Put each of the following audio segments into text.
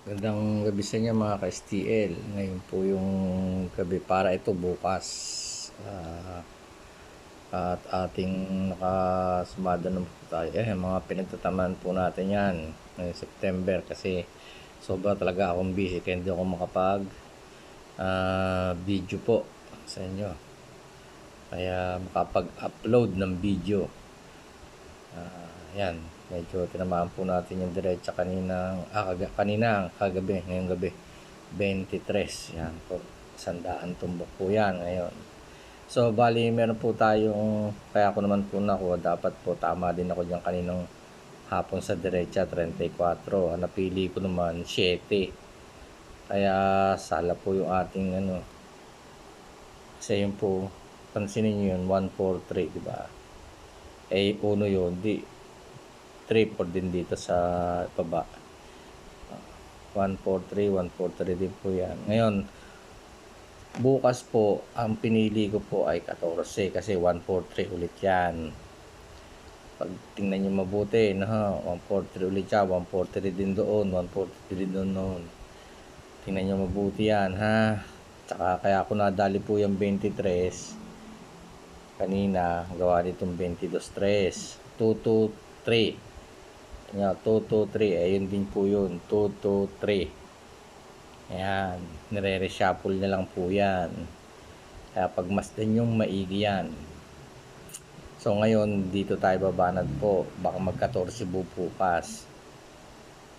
Magandang gabi sa inyo mga ka-STL. Ngayon po yung gabi para ito bukas. At ating nakasumada na po tayo. Mga pinagtatamaan po natin yan ngayong September kasi sobra talaga akong busy kaya hindi ako makapag video po sa inyo. Kaya makapag-upload ng video. Yan, medyo tinamaan po natin yung diretsa kanina kagabi, ngayong gabi 23, yan po, 100 tumbok po yan ngayon. So bali meron po tayong, kaya ako naman po nakuha, dapat po tama din ako dyan kaninang hapon sa diretsa 34, napili ko naman 7, kaya sala po yung ating kasi yun po, pansinin nyo yun 143, diba? uno yun, di 3-4 din dito sa baba. 143 din po yan. Ngayon, bukas po, ang pinili ko po ay 14 kasi 143 ulit yan. Pag tingnan nyo mabuti, 143 ulit yan, 143 din doon, 143 din doon. Tingnan nyo mabuti yan, ha? Tsaka kaya ako nadali po yung 23 kanina, gawa nitong 22-3, 223. 223, ayun din po yun, 223. Ayan, nire-reshuffle na lang po yan. Kaya pagmasdan yung maigi yan. So ngayon, dito tayo babanad po. Baka mag-14 bukas.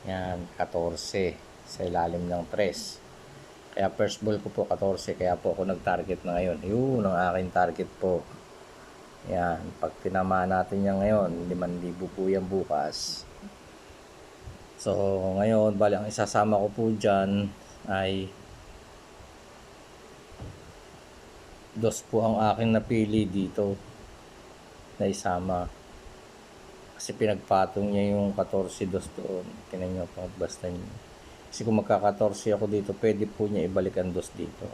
Yan, 14 sa ilalim ng 3. Kaya first ball ko po 14, kaya po ako nag-target na ngayon. Yun ang aking target po. Yan, pag tinamaan natin yan ngayon, 5,000 po yan bukas. So ngayon, bali ang isasama ko po dyan ay dos po ang aking napili dito na isama. Kasi pinagpatong niya yung 14 dos doon. Tingnan nyo po, basta nyo. Kasi kung magka-14 ako dito, pwede po niya ibalik ang dos dito.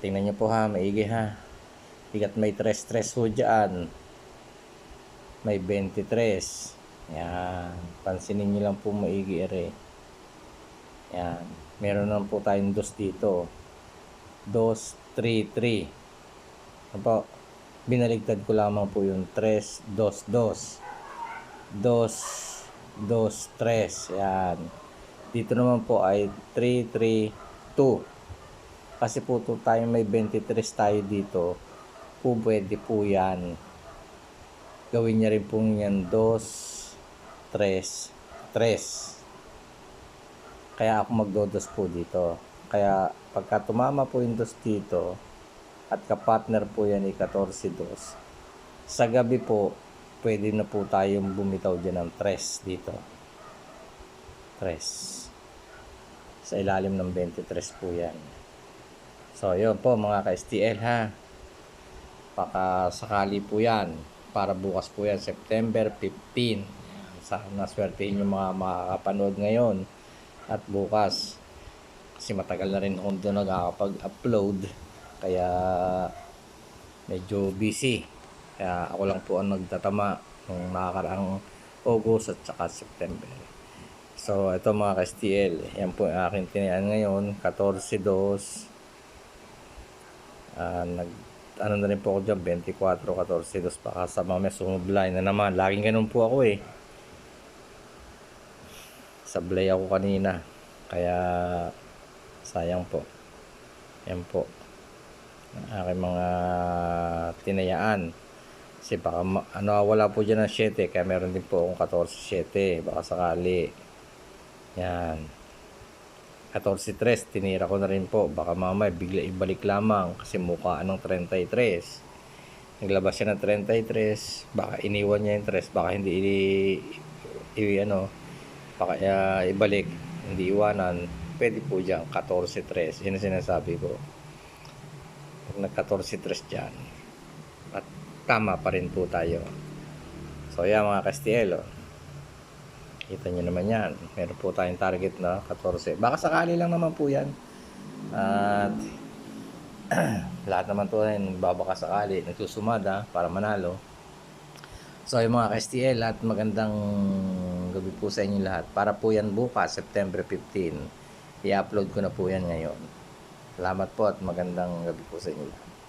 Tingnan nyo po ha, maigi ha. Bigat may 3-3 ho dyan. May 23. Yan. Pansinin nyo lang po maigi ere. Yan. Meron naman po tayong dos dito. 2, 3, 3. Ano po? Binaligtad ko lamang po yung 3, 2, 2. 2, 2, 3. Yan. Dito naman po ay 3, 3, 2. Kasi po tayo may 23 tayo dito. Pwede po yan. Gawin niya rin po yan 2, 3, 3. Kaya ako magdodos po dito. Kaya pagka tumama po yung dos dito at kapartner po yan ay 14 dos, sa gabi po pwede na po tayong bumitaw dyan ng 3 dito. 3 sa ilalim ng 23 po yan. So yun po mga ka-STL ha. Baka sakali po yan. Para bukas po yan, September 15. Sana swertihin yung mga makakapanood ngayon at bukas. Kasi matagal na rin akong doon nakakapag-upload. Kaya medyo busy. Kaya ako lang po ang nagtatama nung nakakaraang August at saka September. So ito mga ka-STL, yan po ang aking tinayaan ngayon, 14 dos. Ano na rin po ako dyan, 24, 14 dos, baka sa mamaya sumublay na naman. Laging ganun po ako eh. Sablay ako kanina, kaya sayang po. Yan po ang aking mga tinayaan. Kasi baka wala po dyan ng 7, kaya meron din po akong 14-7, baka sakali. Yan, 14-3 tinira ko na rin po, baka mamaya bigla ibalik lamang kasi mukha ng 33. Naglabas siya ng 33, baka iniwan niya yung 3, baka hindi baka ibalik, hindi iwanan. Pwede po dyan 14-3, yun ang sinasabi ko. Pag nag 14-3 dyan at tama pa rin po tayo. So yan mga ka-STL, kita nyo naman yan, meron po tayong target na 14, baka sakali lang naman po yan. At lahat naman to ay nagbabaka sakali, nagsusumada para manalo. So yung mga ka-STL, at magandang gabi po sa inyo lahat. Para po yan bukas, September 15. I-upload ko na po yan ngayon. Salamat po at magandang gabi po sa inyo lahat.